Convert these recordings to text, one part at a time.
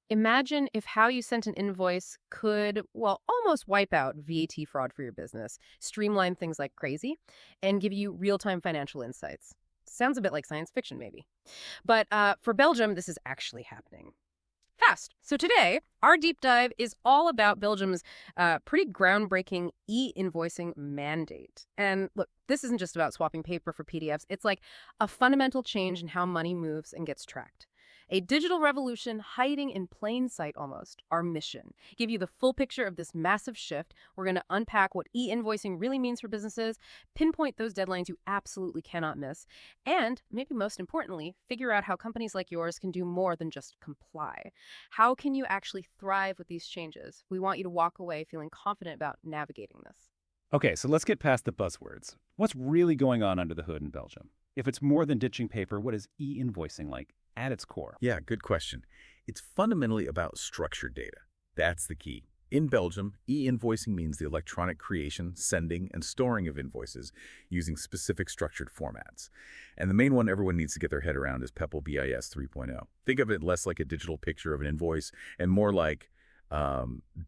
Imagine if how you sent an invoice could, well, almost wipe out VAT fraud for your business, streamline things like crazy, and give you real-time financial insights. Sounds a bit like science fiction, maybe. But for Belgium, this is actually happening fast. So today, our deep dive is all about Belgium's pretty groundbreaking e-invoicing mandate. And look, this isn't just about swapping paper for PDFs. It's like a fundamental change in how money moves and gets tracked. A digital revolution hiding in plain sight almost, our mission. Give you the full picture of this massive shift. We're going to unpack what e-invoicing really means for businesses, pinpoint those deadlines you absolutely cannot miss, and maybe most importantly, figure out how companies like yours can do more than just comply. How can you actually thrive with these changes? We want you to walk away feeling confident about navigating this. Okay, so let's get past the buzzwords. What's really going on under the hood in Belgium? If it's more than ditching paper, what is e-invoicing like at its core? Yeah, good question. It's fundamentally about structured data. That's the key. In Belgium, e-invoicing means the electronic creation, sending, and storing of invoices using specific structured formats. And the main one everyone needs to get their head around is PEPL BIS 3.0. Think of it less like a digital picture of an invoice and more like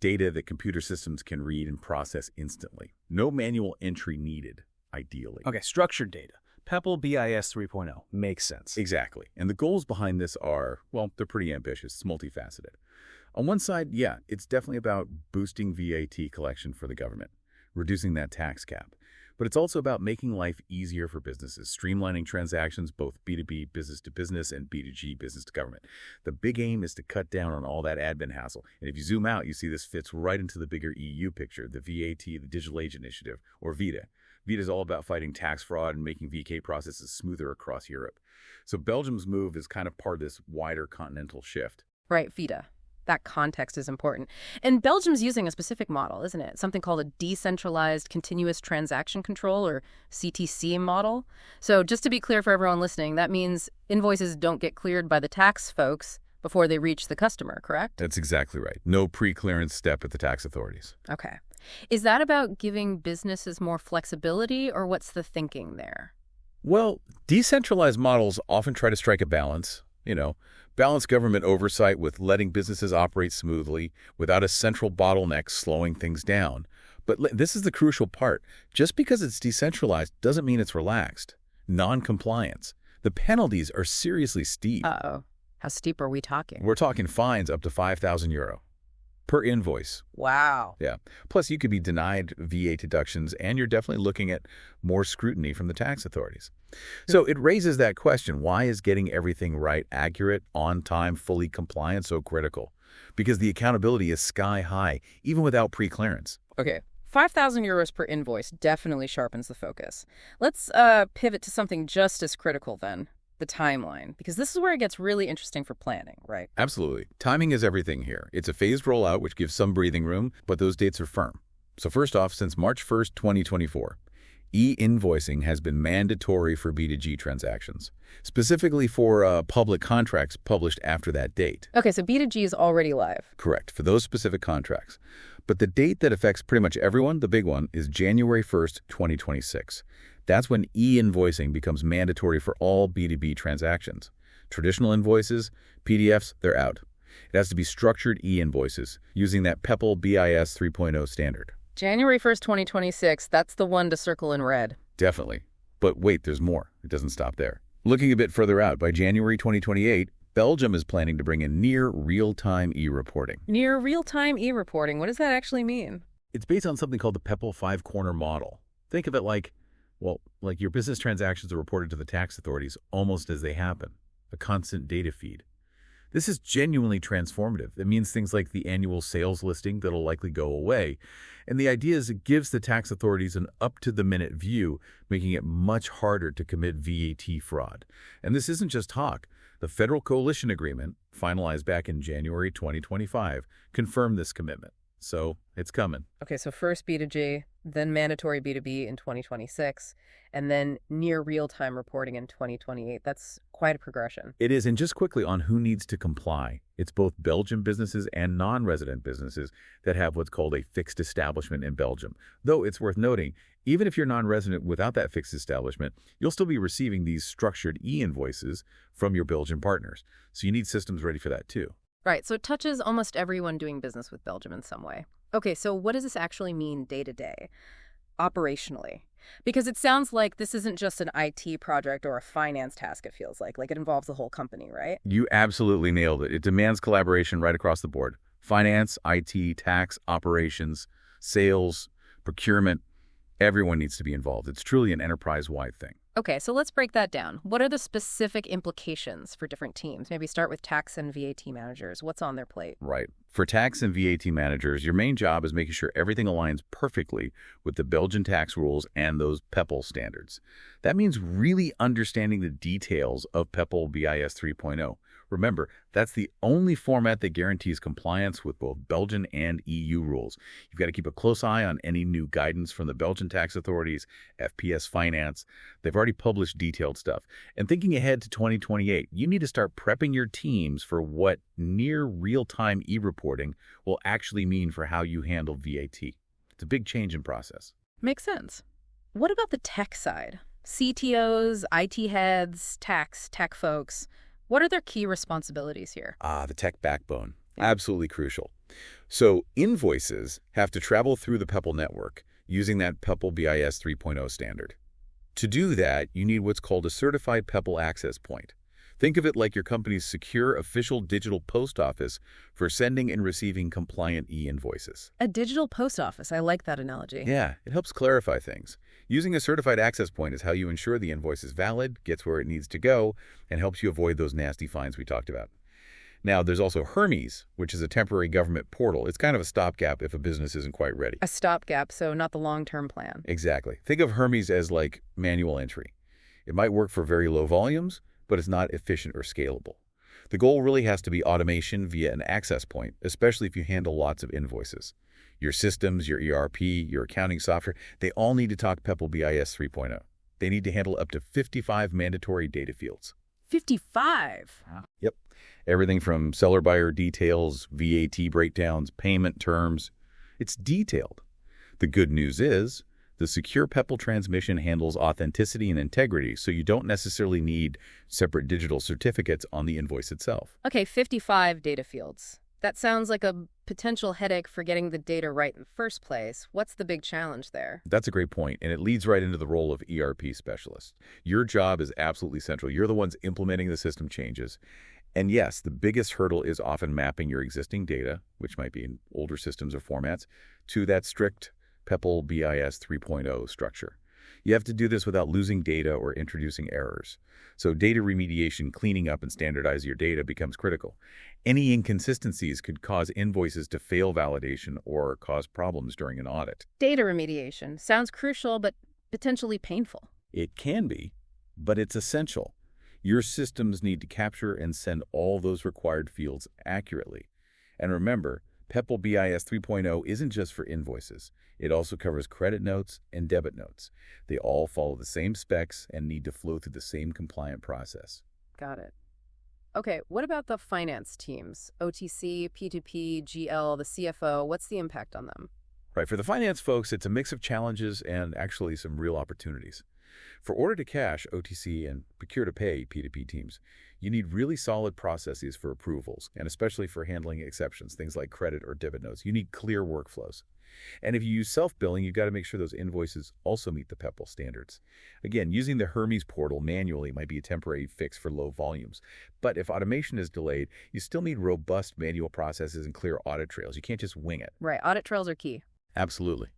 data that computer systems can read and process instantly. No manual entry needed, ideally. Okay, structured data. PEPL BIS 3.0 makes sense. Exactly. And the goals behind this are, well, they're pretty ambitious. It's multifaceted. On one side, yeah, it's definitely about boosting VAT collection for the government, reducing that tax cap. But it's also about making life easier for businesses, streamlining transactions, both B2B, business to business, and B2G, business to government. The big aim is to cut down on all that admin hassle. And if you zoom out, you see this fits right into the bigger EU picture, the VAT, the Digital Age Initiative, or VITA. VITA is all about fighting tax fraud and making VK processes smoother across Europe. So Belgium's move is kind of part of this wider continental shift. Right, VITA. That context is important. And Belgium's using a specific model, isn't it? Something called a decentralized continuous transaction control, or CTC model. So just to be clear for everyone listening, that means invoices don't get cleared by the tax folks before they reach the customer, correct? That's exactly right. No pre-clearance step at the tax authorities. Okay. Is that about giving businesses more flexibility, or what's the thinking there? Well, decentralized models often try to strike a balance, balance government oversight with letting businesses operate smoothly without a central bottleneck slowing things down. But this is the crucial part. Just because it's decentralized doesn't mean it's relaxed. Non-compliance. The penalties are seriously steep. Uh-oh. How steep are we talking? We're talking fines up to €5,000 per invoice. Wow. Yeah. Plus, you could be denied VA deductions, and you're definitely looking at more scrutiny from the tax authorities. So it raises that question, why is getting everything right, accurate, on time, fully compliant so critical? Because the accountability is sky high, even without pre-clearance. Okay. €5,000 per invoice definitely sharpens the focus. Let's pivot to something just as critical then. The timeline, because this is where it gets really interesting for planning, right? Absolutely. Timing is everything here. It's a phased rollout, which gives some breathing room, but those dates are firm. So first off, since March 1st, 2024, e-invoicing has been mandatory for B2G transactions, specifically for public contracts published after that date. Okay, so B2G is already live. Correct, for those specific contracts. But the date that affects pretty much everyone, the big one, is January 1st, 2026. That's when e-invoicing becomes mandatory for all B2B transactions. Traditional invoices, PDFs, they're out. It has to be structured e-invoices using that PEPL BIS 3.0 standard. January 1st, 2026, that's the one to circle in red. Definitely. But wait, there's more. It doesn't stop there. Looking a bit further out, by January 2028, Belgium is planning to bring in near real-time e-reporting. Near real-time e-reporting, what does that actually mean? It's based on something called the PEPL five-corner model. Think of it like your business transactions are reported to the tax authorities almost as they happen, a constant data feed. This is genuinely transformative. It means things like the annual sales listing that'll likely go away. And the idea is it gives the tax authorities an up-to-the-minute view, making it much harder to commit VAT fraud. And this isn't just talk. The Federal Coalition Agreement, finalized back in January 2025, confirmed this commitment. So it's coming. Okay, so first B2G, then mandatory B2B in 2026, and then near real-time reporting in 2028. That's quite a progression. It is, and just quickly on who needs to comply. It's both Belgian businesses and non-resident businesses that have what's called a fixed establishment in Belgium. Though it's worth noting, even if you're non-resident without that fixed establishment, you'll still be receiving these structured e-invoices from your Belgian partners. So you need systems ready for that too. Right, so it touches almost everyone doing business with Belgium in some way. Okay, so what does this actually mean day to day, operationally? Because it sounds like this isn't just an IT project or a finance task, it feels like. Like it involves the whole company, right? You absolutely nailed it. It demands collaboration right across the board. Finance, IT, tax, operations, sales, procurement. Everyone needs to be involved. It's truly an enterprise-wide thing. Okay, so let's break that down. What are the specific implications for different teams? Maybe start with tax and VAT managers. What's on their plate? Right. For tax and VAT managers, your main job is making sure everything aligns perfectly with the Belgian tax rules and those PEPL standards. That means really understanding the details of PEPL BIS 3.0. Remember, that's the only format that guarantees compliance with both Belgian and EU rules. You've got to keep a close eye on any new guidance from the Belgian tax authorities, FPS Finance. They've already published detailed stuff. And thinking ahead to 2028, you need to start prepping your teams for what near real-time e-reporting will actually mean for how you handle VAT. It's a big change in process. Makes sense. What about the tech side? CTOs, IT heads, tech folks. What are their key responsibilities here? The tech backbone. Yeah. Absolutely crucial. So invoices have to travel through the PEPL network using that PEPL BIS 3.0 standard. To do that, you need what's called a certified PEPL access point. Think of it like your company's secure official digital post office for sending and receiving compliant e-invoices. A digital post office. I like that analogy. Yeah, it helps clarify things. Using a certified access point is how you ensure the invoice is valid, gets where it needs to go, and helps you avoid those nasty fines we talked about. Now, there's also Hermes, which is a temporary government portal. It's kind of a stopgap if a business isn't quite ready. A stopgap, so not the long-term plan. Exactly. Think of Hermes as like manual entry. It might work for very low volumes, but it's not efficient or scalable. The goal really has to be automation via an access point, especially if you handle lots of invoices. Your systems, your ERP, your accounting software, they all need to talk PEPL BIS 3.0. They need to handle up to 55 mandatory data fields. 55? Yep. Everything from seller-buyer details, VAT breakdowns, payment terms. It's detailed. The good news is, the secure PEPL transmission handles authenticity and integrity, so you don't necessarily need separate digital certificates on the invoice itself. Okay, 55 data fields. That sounds like a potential headache for getting the data right in the first place. What's the big challenge there? That's a great point, and it leads right into the role of ERP specialist. Your job is absolutely central. You're the ones implementing the system changes. And yes, the biggest hurdle is often mapping your existing data, which might be in older systems or formats, to that strict PEPL BIS 3.0 structure. You have to do this without losing data or introducing errors. So data remediation, cleaning up and standardizing your data becomes critical. Any inconsistencies could cause invoices to fail validation or cause problems during an audit. Data remediation sounds crucial, but potentially painful. It can be, but it's essential. Your systems need to capture and send all those required fields accurately. And remember, PEPL BIS 3.0 isn't just for invoices. It also covers credit notes and debit notes. They all follow the same specs and need to flow through the same compliant process. Got it. Okay, what about the finance teams? OTC, P2P, GL, the CFO, what's the impact on them? Right, for the finance folks, it's a mix of challenges and actually some real opportunities. For order-to-cash, OTC, and procure-to-pay, P2P teams, you need really solid processes for approvals, and especially for handling exceptions, things like credit or debit notes. You need clear workflows. And if you use self-billing, you've got to make sure those invoices also meet the PEPL standards. Again, using the Hermes portal manually might be a temporary fix for low volumes. But if automation is delayed, you still need robust manual processes and clear audit trails. You can't just wing it. Right, audit trails are key. Absolutely.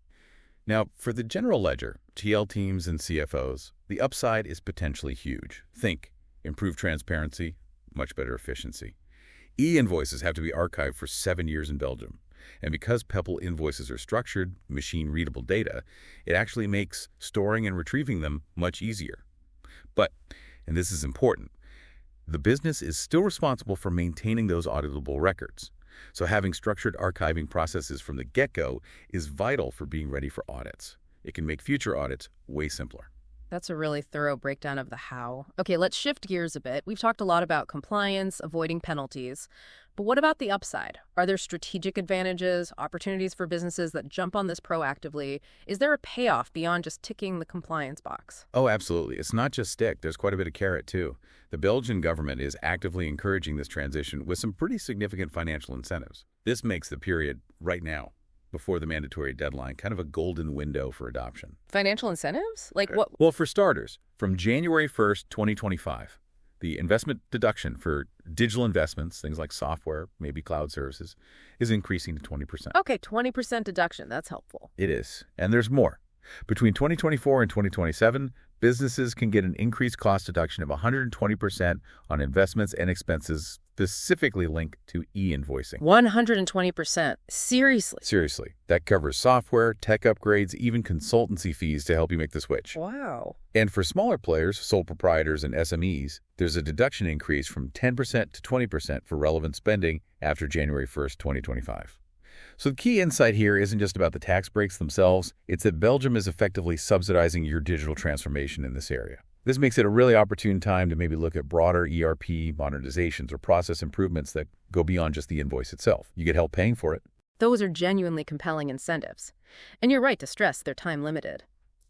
Now, for the general ledger, TL teams and CFOs, the upside is potentially huge. Think, improved transparency, much better efficiency. E-invoices have to be archived for 7 years in Belgium. And because PEPL invoices are structured, machine-readable data, it actually makes storing and retrieving them much easier. But, and this is important, the business is still responsible for maintaining those auditable records. So having structured archiving processes from the get-go is vital for being ready for audits. It can make future audits way simpler. That's a really thorough breakdown of the how. Okay, let's shift gears a bit. We've talked a lot about compliance, avoiding penalties. But what about the upside? Are there strategic advantages, opportunities for businesses that jump on this proactively? Is there a payoff beyond just ticking the compliance box? Oh, absolutely. It's not just stick. There's quite a bit of carrot, too. The Belgian government is actively encouraging this transition with some pretty significant financial incentives. This makes the period right now, before the mandatory deadline, kind of a golden window for adoption. Financial incentives? Like what? Well, for starters, from January 1st, 2025, the investment deduction for digital investments, things like software, maybe cloud services, is increasing to 20%. Okay, 20% deduction. That's helpful. It is. And there's more. Between 2024 and 2027, businesses can get an increased cost deduction of 120% on investments and expenses specifically linked to e-invoicing. 120%. Seriously? Seriously. That covers software, tech upgrades, even consultancy fees to help you make the switch. Wow. And for smaller players, sole proprietors, and SMEs, there's a deduction increase from 10% to 20% for relevant spending after January 1st, 2025. So the key insight here isn't just about the tax breaks themselves, it's that Belgium is effectively subsidizing your digital transformation in this area. This makes it a really opportune time to maybe look at broader ERP modernizations or process improvements that go beyond just the invoice itself. You get help paying for it. Those are genuinely compelling incentives. And you're right to stress they're time limited.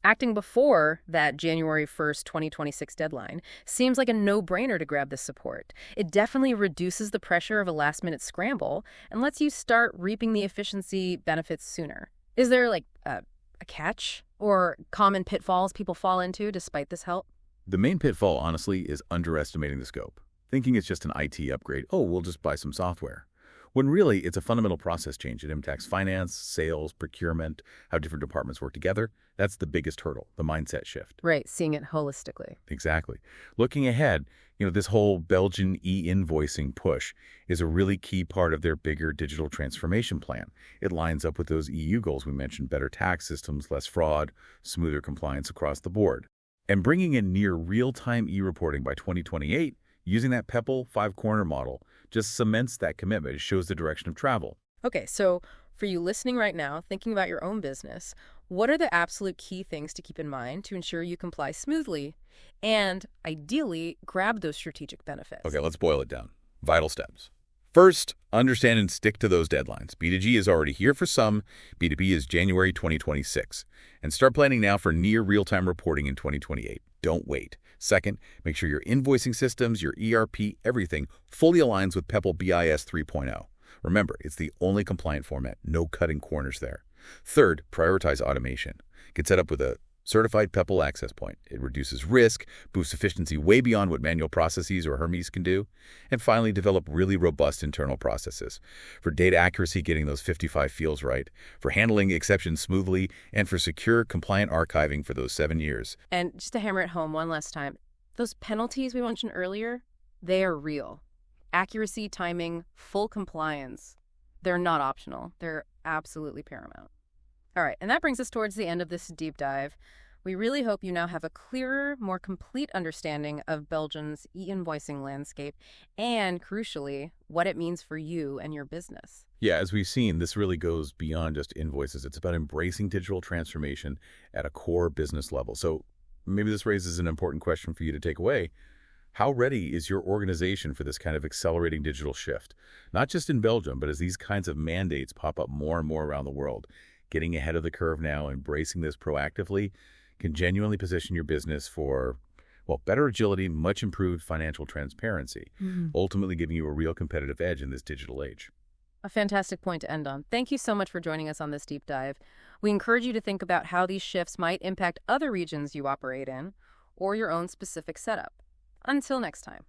Acting before that January 1st, 2026 deadline seems like a no-brainer to grab this support. It definitely reduces the pressure of a last-minute scramble and lets you start reaping the efficiency benefits sooner. Is there like a catch or common pitfalls people fall into despite this help? The main pitfall, honestly, is underestimating the scope. Thinking it's just an IT upgrade, oh, we'll just buy some software. When really, it's a fundamental process change. It impacts finance, sales, procurement, how different departments work together. That's the biggest hurdle, the mindset shift. Right, seeing it holistically. Exactly. Looking ahead, this whole Belgian e-invoicing push is a really key part of their bigger digital transformation plan. It lines up with those EU goals we mentioned, better tax systems, less fraud, smoother compliance across the board. And bringing in near real-time e-reporting by 2028, using that PEPL five-corner model, just cements that commitment. It shows the direction of travel. Okay, so for you listening right now, thinking about your own business, what are the absolute key things to keep in mind to ensure you comply smoothly and, ideally, grab those strategic benefits? Okay, let's boil it down. Vital steps. First, understand and stick to those deadlines. B2G is already here for some. B2B is January 2026. And start planning now for near real-time reporting in 2028. Don't wait. Second, make sure your invoicing systems, your ERP, everything fully aligns with PEPL BIS 3.0. Remember, it's the only compliant format, no cutting corners there. Third, prioritize automation. Get set up with a certified PEPL access point. It reduces risk, boosts efficiency way beyond what manual processes or Hermes can do. And finally, develop really robust internal processes. For data accuracy, getting those 55 fields right. For handling exceptions smoothly. And for secure, compliant archiving for those 7 years. And just to hammer it home one last time, those penalties we mentioned earlier, they are real. Accuracy, timing, full compliance, they're not optional. They're absolutely paramount. All right, and that brings us towards the end of this deep dive. We really hope you now have a clearer, more complete understanding of Belgium's e-invoicing landscape and, crucially, what it means for you and your business. Yeah, as we've seen, this really goes beyond just invoices. It's about embracing digital transformation at a core business level. So maybe this raises an important question for you to take away. How ready is your organization for this kind of accelerating digital shift? Not just in Belgium, but as these kinds of mandates pop up more and more around the world. Getting ahead of the curve now, embracing this proactively, can genuinely position your business for, well, better agility, much improved financial transparency, ultimately giving you a real competitive edge in this digital age. A fantastic point to end on. Thank you so much for joining us on this deep dive. We encourage you to think about how these shifts might impact other regions you operate in or your own specific setup. Until next time.